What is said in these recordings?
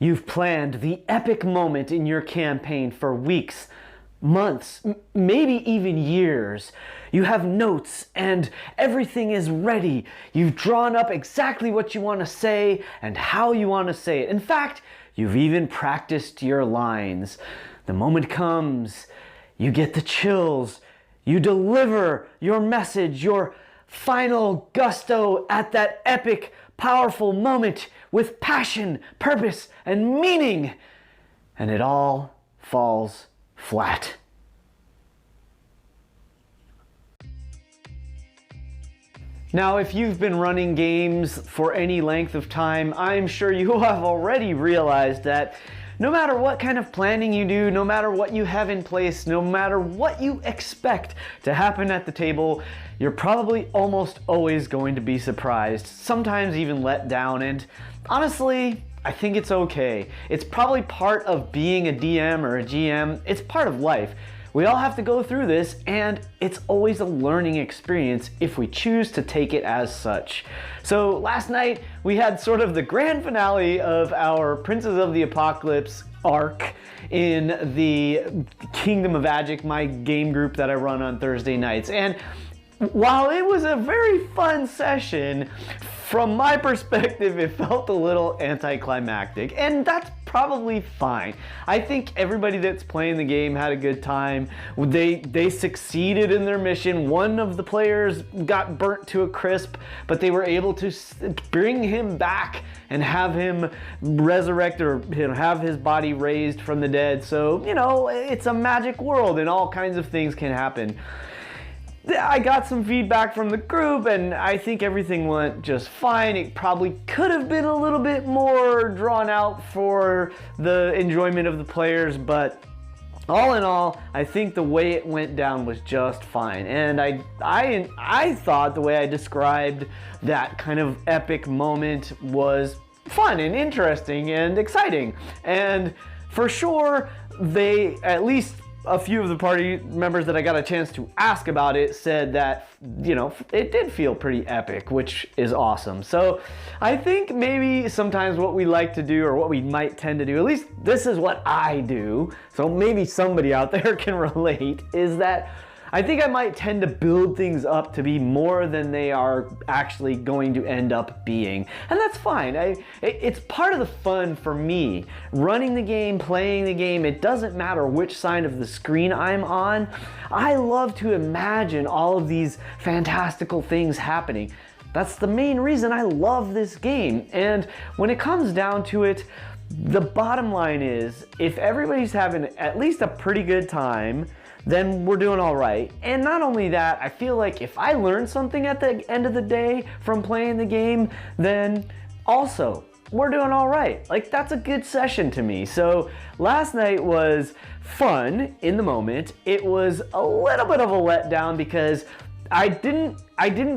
You've planned the epic moment in your campaign for weeks, months, maybe even years. You have notes and everything is ready. You've drawn up exactly what you want to say and how you want to say it. In fact, you've even practiced your lines. The moment comes, you get the chills. You deliver your message, your final gusto at that epic, powerful moment with passion, purpose, and meaning. And it all falls flat. Now, if you've been running games for any length of time, I'm sure you have already realized that no matter what kind of planning you do, no matter what you have in place, no matter what you expect to happen at the table, you're probably almost always going to be surprised, sometimes even let down, and honestly, I think it's okay. It's probably part of being a DM or a GM. It's part of life. We all have to go through this, and it's always a learning experience if we choose to take it as such. So last night, we had sort of the grand finale of our Princes of the Apocalypse arc in the Kingdom of Agic, my game group that I run on Thursday nights. And while it was a very fun session, from my perspective, it felt a little anticlimactic, and that's probably fine. I think everybody that's playing the game had a good time. They succeeded in their mission. One of the players got burnt to a crisp, but they were able to bring him back and have him resurrected, or have his body raised from the dead. So, you know, it's a magic world and all kinds of things can happen. I got some feedback from the group and I think everything went just fine. It probably could have been a little bit more drawn out for the enjoyment of the players, but all in all, I think the way it went down was just fine. And I thought the way I described that kind of epic moment was fun and interesting and exciting. And for sure, they, at least a few of the party members that I got a chance to ask about it, said that, you know, it did feel pretty epic, which is awesome. So I think maybe sometimes what we like to do, or what we might tend to do, at least this is what I do, so maybe somebody out there can relate, is that I think I might tend to build things up to be more than they are actually going to end up being. And that's fine. It's part of the fun for me. Running the game, playing the game, it doesn't matter which side of the screen I'm on. I love to imagine all of these fantastical things happening. That's the main reason I love this game. And when it comes down to it, the bottom line is, if everybody's having at least a pretty good time, then we're doing all right. And not only that, I feel like if I learn something at the end of the day from playing the game, then also we're doing all right. Like, that's a good session to me. So last night was fun in the moment. It was a little bit of a letdown because I didn't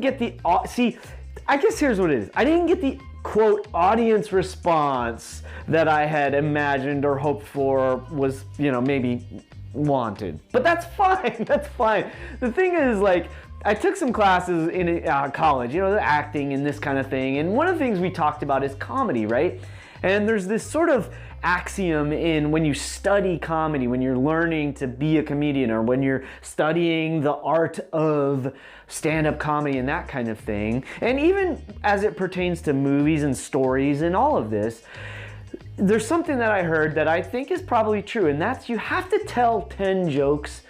get the, see, I guess here's what it is. I didn't get the quote audience response that I had imagined or hoped for, was, you know, maybe wanted. But that's fine, that's fine. The thing is, like, I took some classes in college, you know, the acting and this kind of thing, and one of the things we talked about is comedy, right? And there's this sort of axiom in when you study comedy, when you're learning to be a comedian, or when you're studying the art of stand-up comedy and that kind of thing, and even as it pertains to movies and stories and all of this, there's something that I heard that I think is probably true, and that's you have to tell 10 jokes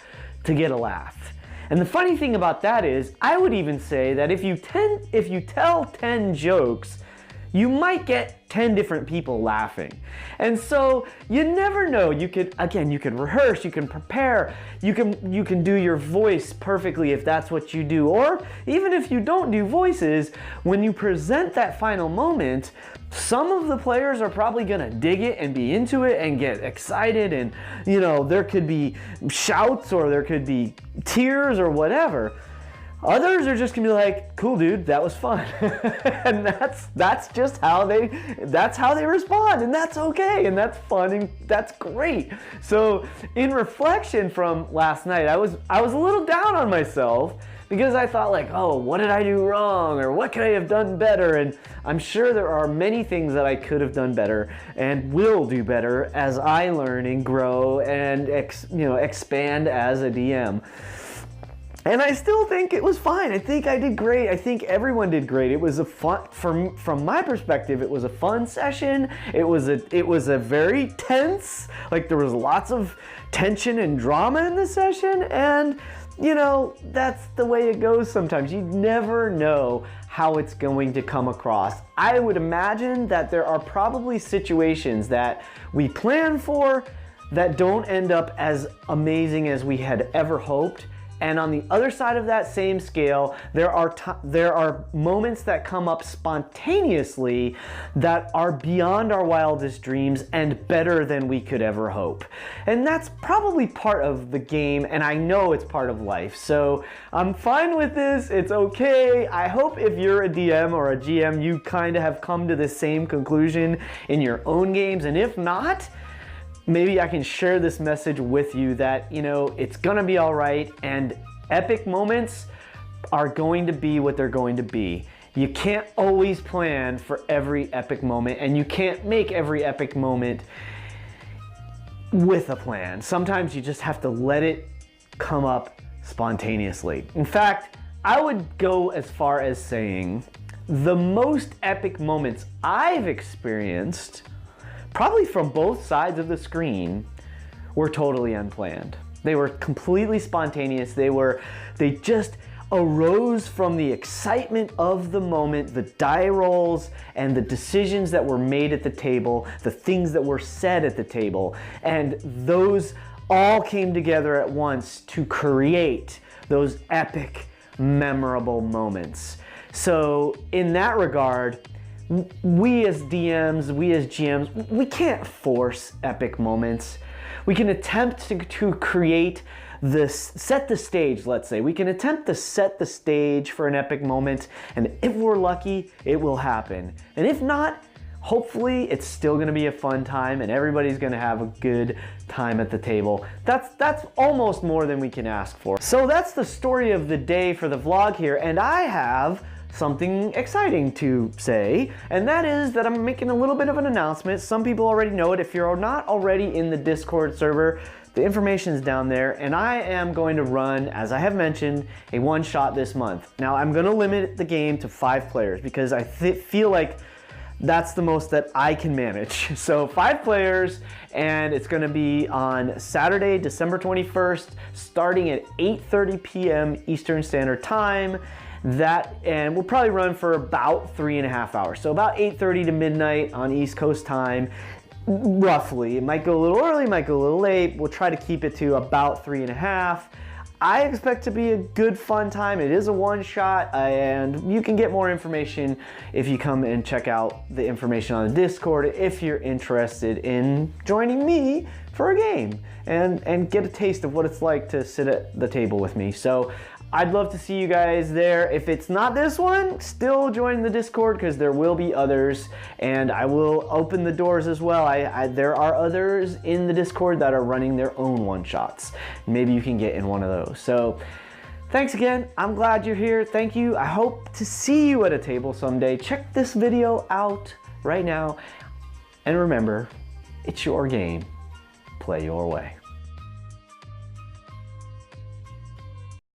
to get a laugh. And the funny thing about that is, I would even say that if you tell 10 jokes, you might get 10 different people laughing. And so you never know. You could rehearse, you can prepare, you can do your voice perfectly if that's what you do. Or even if you don't do voices, when you present that final moment, some of the players are probably gonna dig it and be into it and get excited, and, you know, there could be shouts or there could be tears or whatever. Others are just gonna be like, cool dude, that was fun. And that's just how they respond, and that's okay, and that's fun, and that's great. So in reflection from last night, I was a little down on myself because I thought like, oh, what did I do wrong, or what could I have done better? And I'm sure there are many things that I could have done better and will do better as I learn and grow and expand as a DM. And I still think it was fine. I think I did great. I think everyone did great. It was a fun, from my perspective, it was a fun session. It was a very tense, like there was lots of tension and drama in the session, and you know, that's the way it goes sometimes. You never know how it's going to come across. I would imagine that there are probably situations that we plan for that don't end up as amazing as we had ever hoped. And on the other side of that same scale, there are moments that come up spontaneously that are beyond our wildest dreams and better than we could ever hope. And that's probably part of the game, and I know it's part of life. So I'm fine with this, it's okay. I hope if you're a DM or a GM, you kind of have come to the same conclusion in your own games, and if not, maybe I can share this message with you that, you know, it's gonna be all right, and epic moments are going to be what they're going to be. You can't always plan for every epic moment, and you can't make every epic moment with a plan. Sometimes you just have to let it come up spontaneously. In fact, I would go as far as saying the most epic moments I've experienced, probably from both sides of the screen, were totally unplanned. They were completely spontaneous. They just arose from the excitement of the moment, the die rolls and the decisions that were made at the table, the things that were said at the table, and those all came together at once to create those epic, memorable moments. So in that regard, we as DMs, we as GMs, we can't force epic moments. We can attempt to create this, set the stage, let's say. We can attempt to set the stage for an epic moment, and if we're lucky, it will happen. And if not, hopefully it's still gonna be a fun time and everybody's gonna have a good time at the table. That's almost more than we can ask for. So that's the story of the day for the vlog here, and I have something exciting to say, and that is that I'm making a little bit of an announcement. Some people already know it. If you're not already in the Discord server, the information is down there, and I am going to run, as I have mentioned, a one-shot this month. Now I'm going to limit the game to 5 players because I feel like that's the most that I can manage. So 5 players, and it's gonna be on Saturday, December 21st, starting at 8:30 p.m. Eastern Standard Time. And we'll probably run for about 3.5 hours. So about 8:30 to midnight on East Coast time, roughly. It might go a little early, might go a little late. We'll try to keep it to about 3.5. I expect to be a good fun time. It is a one-shot, and you can get more information if you come and check out the information on the Discord if you're interested in joining me for a game and get a taste of what it's like to sit at the table with me. So I'd love to see you guys there. If it's not this one, still join the Discord because there will be others, and I will open the doors as well. There are others in the Discord that are running their own one-shots. Maybe you can get in one of those. So thanks again. I'm glad you're here. Thank you. I hope to see you at a table someday. Check this video out right now. And remember, it's your game. Play your way.